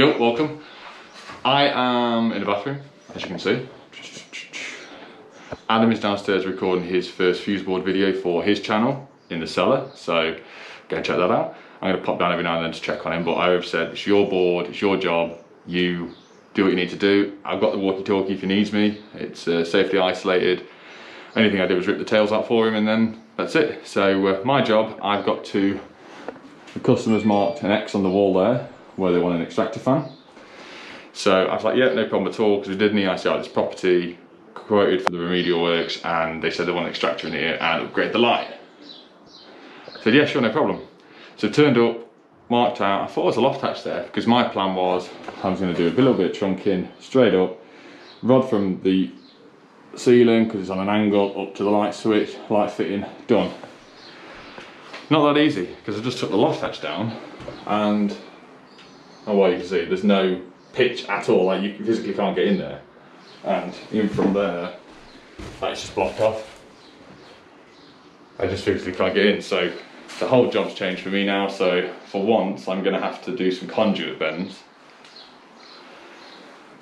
Yo, welcome. I am in the bathroom, as you can see. Adam is downstairs recording his first fuse board video for his channel in the cellar, so go and check that out. I'm going to pop down every now and then to check on him, but I have said it's your board, it's your job, you do what you need to do. I've got the walkie-talkie if he needs me, it's safely isolated. Anything I do is rip the tails out for him and then that's it. So my job, I've got to, the customer's marked an X on the wall there where they want an extractor fan. So I was like, yeah, no problem at all, because we did an EIC out this property, quoted for the remedial works, and they said they want an extractor in here and upgrade the light. I said, yeah, sure, no problem. So turned up, marked out, I thought there was a loft hatch there, because my plan was, I was going to do a little bit of trunking, straight up, rod from the ceiling, because it's on an angle, up to the light switch, light fitting, done. Not that easy, because I just took the loft hatch down, and, oh well, you can see, there's no pitch at all, like you physically can't get in there. And even from there, it's just blocked off. I just physically can't get in, so the whole job's changed for me now. So for once, I'm going to have to do some conduit bends.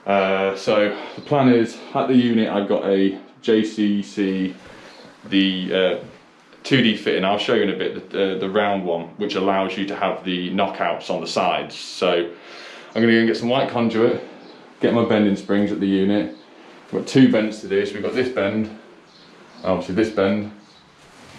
So the plan is, at the unit I've got a JCC, the 2D fitting. I'll show you in a bit, the round one, which allows you to have the knockouts on the sides. So I'm going to go and get some white conduit, get my bending springs at the unit. We've got two bends to do, so we've got this bend, obviously this bend.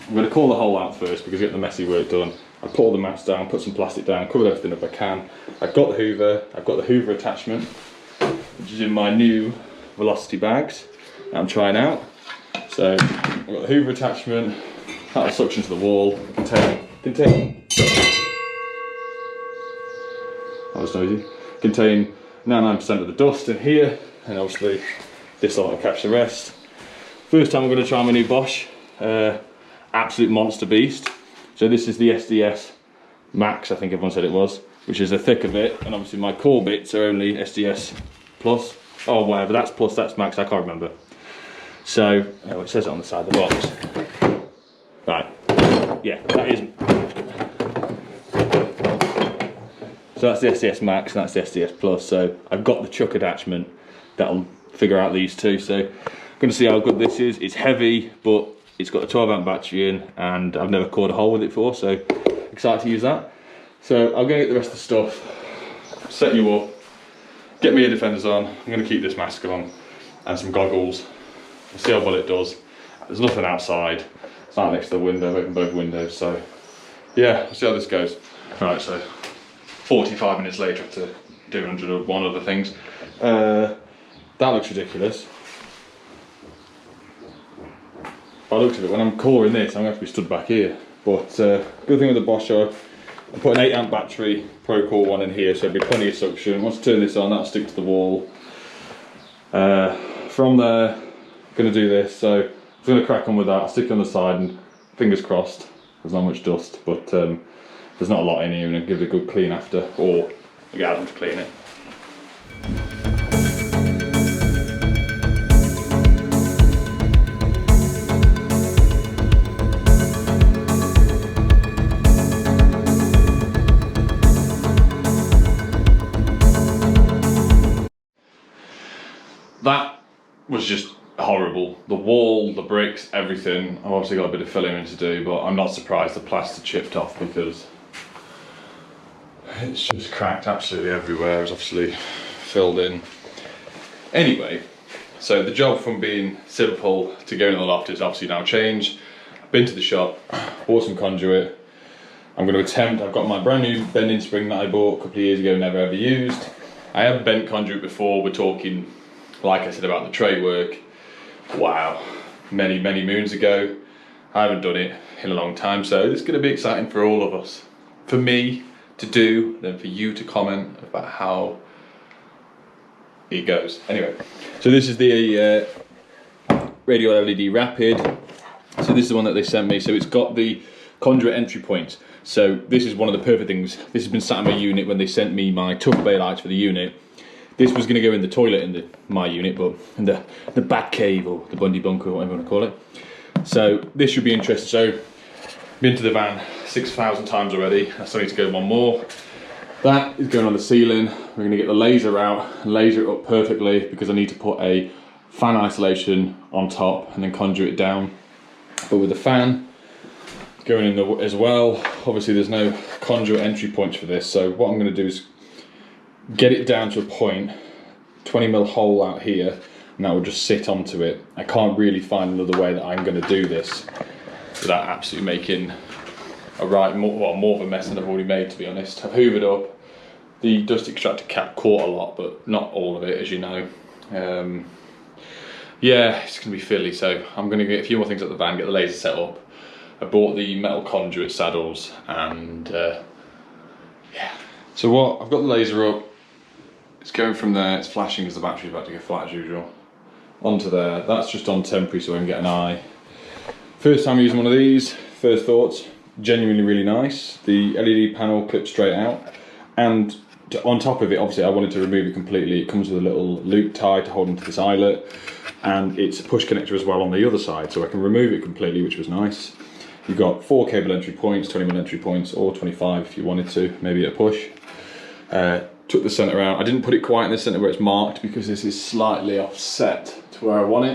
I'm going to call the hole out first because I get the messy work done. I put all the mats down, put some plastic down, cover everything up I can. I've got the Hoover attachment, which is in my new Velocity bags that I'm trying out. So I've got the Hoover attachment, that'll suction to the wall, contain, that was noisy, contain 99% of the dust in here, and obviously this will catch the rest. First time I'm going to try my new Bosch, absolute monster beast. So this is the SDS Max, I think everyone said it was, which is the thick of it, and obviously my core bits are only SDS Plus, or whatever, that's Plus, that's Max, I can't remember. So, it says it on the side of the box. Right, yeah, that isn't. So that's the SDS Max and that's the SDS Plus, so I've got the chuck attachment that'll figure out these two. So I'm going to see how good this is. It's heavy, but it's got a 12 amp battery in and I've never cored a hole with it before, so excited to use that. So I'll go get the rest of the stuff, set you up, get my ear defenders on. I'm going to keep this mask on and some goggles. We'll see how well it does. There's nothing outside, it's not next to the window, open both windows, so yeah, we'll see how this goes. Right, so 45 minutes later after doing 101 other things. That looks ridiculous. By the looks of it, when I'm coring this, I'm going to have to be stood back here. But good thing with the Bosch, I put an 8 amp battery, Pro Core one in here, so there'll be plenty of suction. Once I turn this on, that'll stick to the wall. From there, I'm going to do this, so I'm going to crack on with that. I'll stick it on the side and fingers crossed, there's not much dust, but there's not a lot in here, and I'll give it a good clean after, or I'll get Adam to clean it. That was just horrible. The wall, the bricks, everything. I've obviously got a bit of filling in to do, but I'm not surprised the plaster chipped off because it's just cracked absolutely everywhere. It's obviously filled in. Anyway, so the job from being simple to going in the loft is obviously now changed. I've been to the shop, bought some conduit. I'm going to attempt, I've got my brand new bending spring that I bought a couple of years ago, never ever used. I have bent conduit before, we're talking, like I said about the tray work, wow, many moons ago. I haven't done it in a long time, so it's going to be exciting for all of us. For me to do, then for you to comment about how it goes. Anyway, so this is the radio LED Rapid. So this is the one that they sent me, so it's got the conduit entry points. So this is one of the perfect things. This has been sat in my unit when they sent me my tuck bay lights for the unit. This was going to go in the toilet in my unit, but in the back cave or the Bundy bunker, whatever you want to call it. So this should be interesting. So been to the van 6,000 times already. I still need to go one more. That is going on the ceiling. We're going to get the laser out and laser it up perfectly because I need to put a fan isolation on top and then conduit it down. But with the fan going in as well, obviously there's no conduit entry points for this, so what I'm going to do is get it down to a point, 20mm hole out here, and that will just sit onto it. I can't really find another way that I'm going to do this without absolutely making more of a mess than I've already made, to be honest. I've hoovered up. The dust extractor cap caught a lot, but not all of it, as you know. Yeah, it's going to be fiddly, so I'm going to get a few more things at the van, get the laser set up. I bought the metal conduit saddles, and yeah. So what, I've got the laser up. It's going from there, it's flashing because the battery's about to go flat as usual. Onto there, that's just on temporary so I can get an eye. First time using one of these, first thoughts. Genuinely really nice. The LED panel clips straight out, and on top of it, obviously I wanted to remove it completely. It comes with a little loop tie to hold into this eyelet, and it's a push connector as well on the other side, so I can remove it completely, which was nice. You've got 4 cable entry points, 20mm entry points, or 25 if you wanted to, maybe at a push. Took the centre out. I didn't put it quite in the centre where it's marked because this is slightly offset to where I want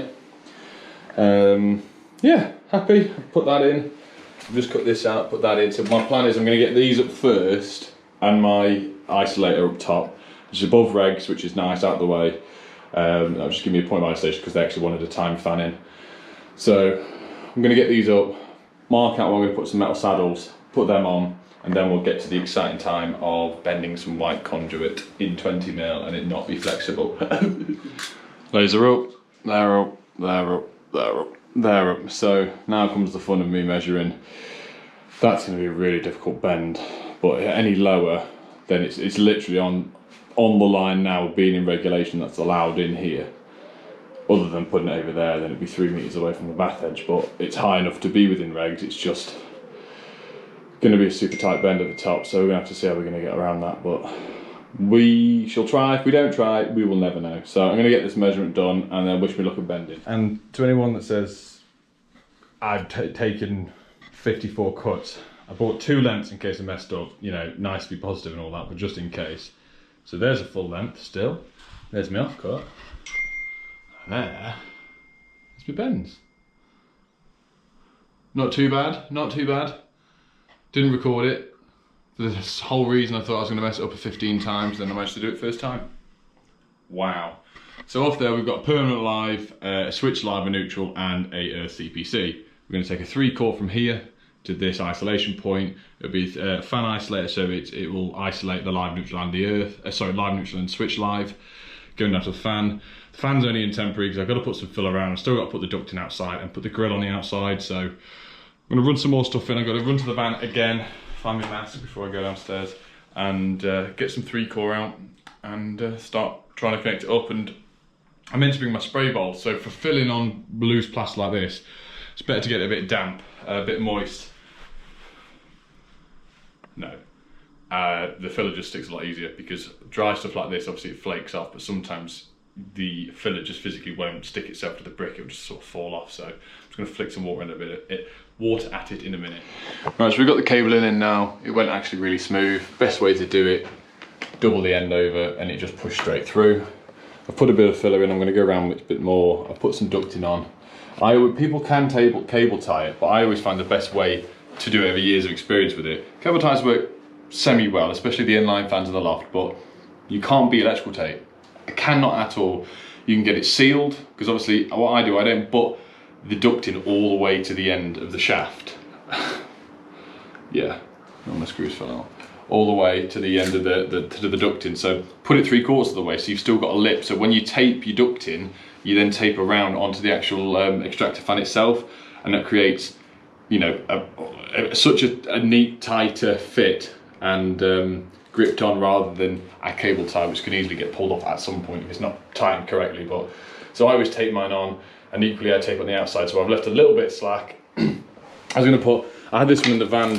it. Yeah, happy. Put that in. I've just cut this out, put that in. So my plan is I'm going to get these up first and my isolator up top, which is above regs, which is nice, out of the way. That'll just give me a point of isolation because they actually wanted a time fan in. So I'm going to get these up, mark out where I'm going to put some metal saddles, put them on, and then we'll get to the exciting time of bending some white conduit in 20mm and it not be flexible. Laser up, there up, there up, there up. There up. So now comes the fun of me measuring. That's going to be a really difficult bend, but any lower, then it's literally on the line now, being in regulation that's allowed in here. Other than putting it over there, then it'd be 3 meters away from the bath edge, but it's high enough to be within regs. It's just going to be a super tight bend at the top, so we're going to have to see how we're going to get around that, but we shall try. If we don't try, we will never know. So I'm going to get this measurement done and then wish me luck at bending. And to anyone that says I've taken 54 cuts, I bought 2 lengths in case I messed up, you know, nice to be positive and all that, but just in case. So there's a full length still. There's my off cut. There's my bends. Not too bad, not too bad. Didn't record it. For this whole reason I thought I was going to mess it up 15 times, then I managed to do it first time. Wow. So off there we've got permanent live, a switch live and neutral, and a earth CPC. We're going to take a 3-core from here to this isolation point. It'll be a fan isolator, so it will isolate the live, neutral and the earth, live, neutral and switch live. Going down to the fan. The fan's only in temporary because I've got to put some fill around. I've still got to put the ducting outside and put the grill on the outside, so I'm going to run some more stuff in. I've got to run to the van again, find my mask before I go downstairs, and get some 3-core out and start trying to connect it up. And I meant to bring my spray bowl, so for filling on loose plastic like this, it's better to get it a bit damp, a bit moist. No, the filler just sticks a lot easier because dry stuff like this, obviously it flakes off, but sometimes the filler just physically won't stick itself to the brick, it'll just sort of fall off. So I'm just going to flick some water in a bit. Water at it in a minute. Right, so we've got the cable in now. It went actually really smooth. Best way to do it, double the end over and it just pushed straight through. I've put a bit of filler in, I'm going to go around with a bit more. I've put some ducting on. People can cable tie it, but I always find the best way to do it over years of experience with it. Cable ties work semi well, especially the inline fans in the loft, but you can't beat electrical tape. I cannot at all. You can get it sealed, because obviously what I do, I don't butt the ducting all the way to the end of the shaft. Yeah, all my screws fell out. All the way to the end of the ducting. So put it 3/4 of the way, so you've still got a lip. So when you tape your ducting, you then tape around onto the actual extractor fan itself, and that creates, you know, such a neat, tighter fit and gripped on, rather than a cable tie which can easily get pulled off at some point if it's not tightened correctly. But so I always tape mine on, and equally I tape on the outside, so I've left a little bit slack. I had this one in the van,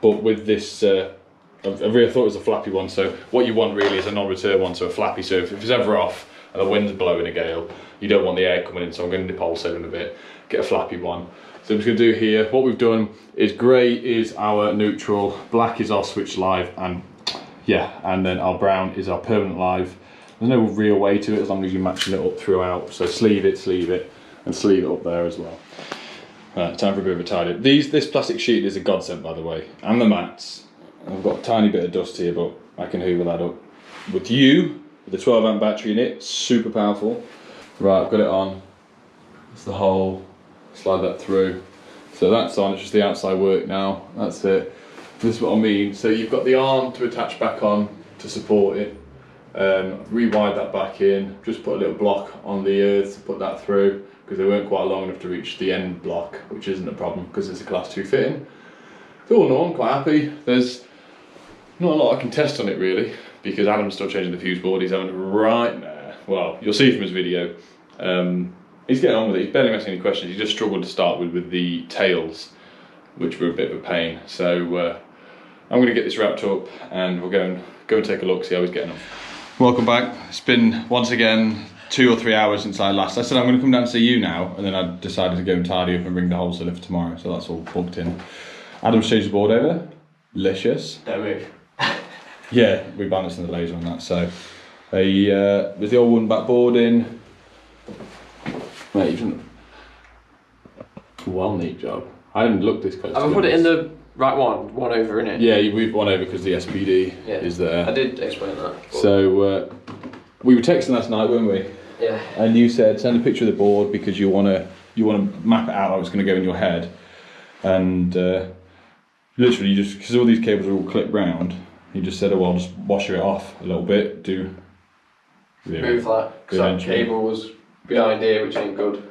but with this, I really thought it was a flappy one, so what you want really is a non-return one, so a flappy, so if it's ever off and the wind's blowing a gale, you don't want the air coming in, so I'm going to nip wholesale in a bit, get a flappy one. So I'm just going to do here, what we've done is grey is our neutral, black is our switch live, and yeah, and then our brown is our permanent live. There's no real way to it as long as you're matching it up throughout. So sleeve it, and sleeve it up there as well. Right, time for a bit of a tidy. This plastic sheet is a godsend, by the way, and the mats. I've got a tiny bit of dust here, but I can hoover that up. With the 12 amp battery in it, super powerful. Right, I've got it on. That's the hole. Slide that through. So that's on, it's just the outside work now. That's it. This is what I mean. So you've got the arm to attach back on to support it. Rewired that back in, just put a little block on the earth to put that through, because they weren't quite long enough to reach the end block, which isn't a problem because it's a class 2 fitting. So all in all, I'm quite happy. There's not a lot I can test on it really, because Adam's still changing the fuse board. He's having a right there. Well, you'll see from his video. He's getting on with it. He's barely asking any questions. He just struggled to start with the tails, which were a bit of a pain. So I'm going to get this wrapped up, and we'll go and take a look, see how he's getting on. Welcome back. It's been once again 2 or 3 hours since I last. I said I'm going to come down and see you now, and then I decided to go and tidy up and bring the wholesaler for tomorrow. So that's all booked in. Adam's changed the board over. Delicious. Don't move. Yeah, we're balancing the laser on that. So with the old wooden back board in. Mate, you've done a well neat job. I haven't looked this close. Have I put it in the right one over in it? Yeah, we've one over because the SPD is there. I did explain that. So we were texting last night, weren't we? Yeah. And you said send a picture of the board because you want to map it out how it's going to go in your head, and literally just because all these cables are all clipped round, you just said, oh well, just wash it off a little bit, move that because that cable was behind here, which ain't good.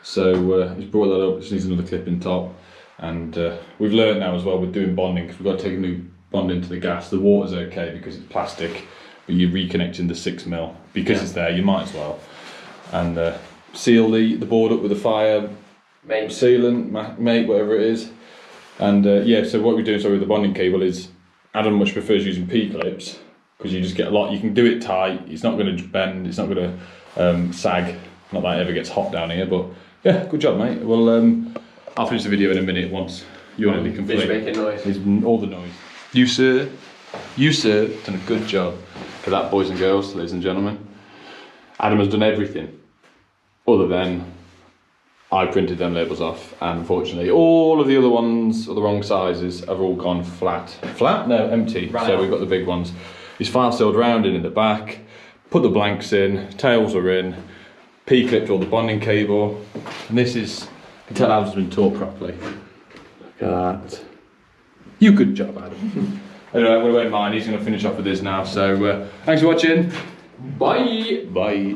So he's brought that up. Just needs another clip in top, and we've learned now as well with doing bonding, because we've got to take a new bonding to the gas. The water's okay because it's plastic, but you're reconnecting the 6mm because it's there. You might as well, and seal the board up with a fire sealant, mate, whatever it is. And yeah, so what we're doing with the bonding cable is Adam much prefers using P clips because you just get a lot. You can do it tight. It's not going to bend. It's not going to sag. Not that it ever gets hot down here, but yeah, good job, mate. Well, I'll finish the video in a minute once you're nearly complete. He's making noise. All the noise. You sir, done a good job for that, boys and girls, ladies and gentlemen. Adam has done everything other than I printed them labels off, and unfortunately all of the other ones are the wrong sizes, have all gone flat. Flat? No, empty. Right. So we've got the big ones. He's file sealed round in the back, put the blanks in, tails are in, P-clipped all the bonding cable, and this is, you can tell Adam's been taught properly. Look at that. You good job, Adam. Anyway, I'm going to end mine, he's going to finish off with this now, so thanks for watching. Bye. Bye.